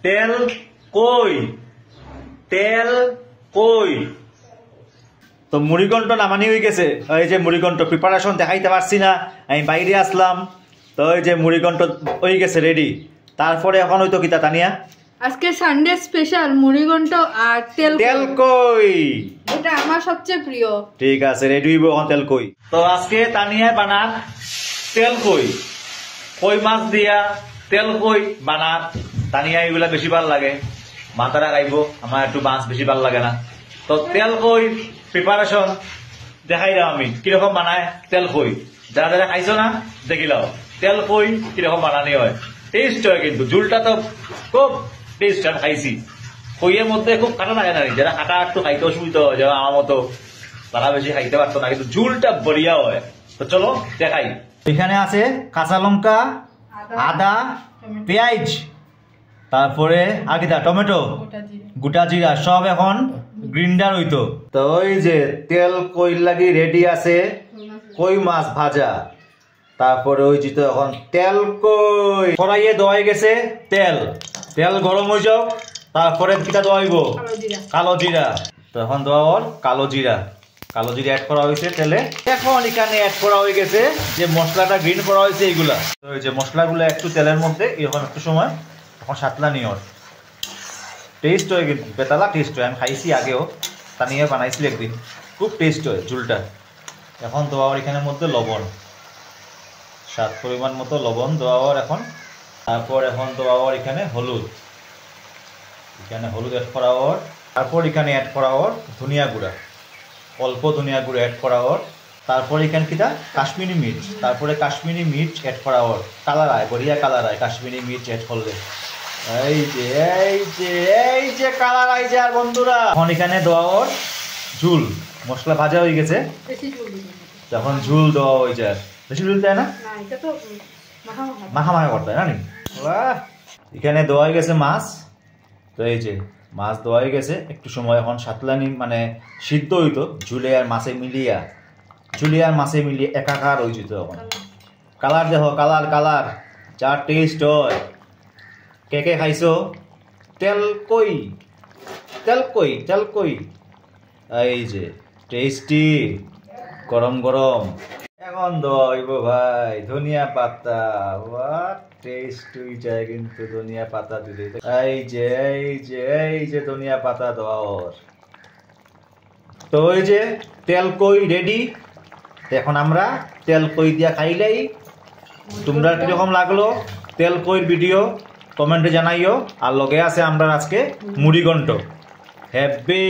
তেল কই তেল কই। তো মুড়িঘণ্ট নামানি হয়ে গেছে। এই যে মুড়িঘণ্ট প্রিপারেশন দেখাইতে পারছি না, আমি বাইরে আসলাম। তো এই যে মুড়িঘণ্ট হয়ে গেছে রেডি। তারপরে এখন হয়তো কিতা তানিয়া আজকে সানডে স্পেশাল মুড়িঘণ্ট আর তেল কই, এটা আমার সবচেয়ে প্রিয়। ঠিক আছে, রেডি হইব এখন তেল কই। তো আজকে তানিয়া বানার তেল কই, কই মাছ দিয়া তেল কই বানার। তানিয়া এগুলা বেশি ভাল লাগে, মাথারা খাইব, আমার একটু মাছ বেশি ভাল লাগে না। তো তেল কই প্রিপারেশন দেখাই দাও আমি কিরকম বানায় তেল কই। যারা যারা খাইছো না দেখিলাও তেল কই কিরকম বানানি হয়। টেস্ট হয় কিন্তু, ঝুলটা তো খুব টেস্ট। আমি খাইছি, কইয়ের মধ্যে খুব কাটা লাগে না, যারা কাটা একটু খাইতে অসুবিধা হয়, যারা আমার মতো তারা বেশি খাইতে পারতো না, কিন্তু ঝুলটা বড়িয়া হয়। তো চলো দেখাই। এখানে আছে কাঁচা লঙ্কা, আদা, পেঁয়াজ, তারপরে আগিদা টমেটো, গোটা জিরা সব এখন গ্রিন্ডার হইতো। তো ওই যে তেল কই লাগি রেডি আছে, কই মাছ ভাজা। তারপরে ওই যে তো এখন তেল কই কড়াইয়ে দেওয়া গেছে তেল, তেল গরম হয়ে যাও। তারপরে কিটা দেওয়া হইব কালো জিরা। তো এখন দেওয়া হল কালো জিরা, কালো জিরা অ্যাড করা হয়েছে তেলে। এখন এখানে অ্যাড করা হয়ে গেছে যে মশলাটা গ্রিন করা হয়েছে এইগুলা। তো ওই যে মশলাগুলো একটু তেলের মধ্যে এরকম একটু সময় এখন সাতলা নিয়র টেস্ট হয়, কিন্তু বেতালা টেস্ট হয়। আমি খাইছি আগেও, তা নিয়ে বানাইছিল একদিন, খুব টেস্ট হয় ঝুলটা। এখন দেওয়া এখানের মধ্যে লবণ, স্বাদ পরিমাণ মতো লবণ দেওয়া এখন। তারপর এখন দেওয়া এখানে হলুদ, এখানে হলুদ অ্যাড করা হওয়ার। তারপর এখানে অ্যাড করা হওয়ার ধনিয়া গুঁড়া, অল্প ধনিয়া গুঁড়া অ্যাড করা হওয়ার। তারপর এখানে কিটা কাশ্মীরি মির্চ, তারপরে কাশ্মীরি মির্চ অ্যাড করা হওয়ার। কালার আয় বড়িয়া কালার আয় কাশ্মীরি মির্চ অ্যাড করলে। এই যে এই যে এই যে কালার আই যে। আর বন্ধুরা এখন এখানে দেওয়া ওর ঝুল, মশলা ভাজা হয়ে গেছে, যখন ঝুল দেওয়া হয়ে যায় বেশি ঝুল দেয় না, মাখা মাখা করতে হয় না। এখানে দেওয়া হয়ে গেছে মাছ। তো এই যে মাছ দেওয়া হয়ে গেছে, একটু সময় এখন সাতলানি মানে সিদ্ধ হইতো ঝুলে আর মাছে মিলিয়া, ঝুলে আর মাছে মিলিয়ে একাকার হয়ে যেত। এখন কালার দেখো, কালার কালার যা টেস্ট হয়। কে কে খাইছো তেল কই তেল কই তেল কই। এই যে টেস্টি গরম গরম। এখন দেওয়া হইব ভাই ধনিয়া পাতা। হোয়াট টেস্ট হয়ে যায় কিন্তু ধনিয়া পাতা দিলে। এই যে এই যে এই যে ধনিয়া পাতা দেওয়া ওর। তো ওই যে তেল কই রেডি। এখন আমরা তেল কই দিয়া খাইলেই। তোমরা কিরকম লাগলো তেল কইর ভিডিও কমেন্টে জানাইও। আর লগে আছে আমরা আজকে মুড়িঘণ্ট হেভি।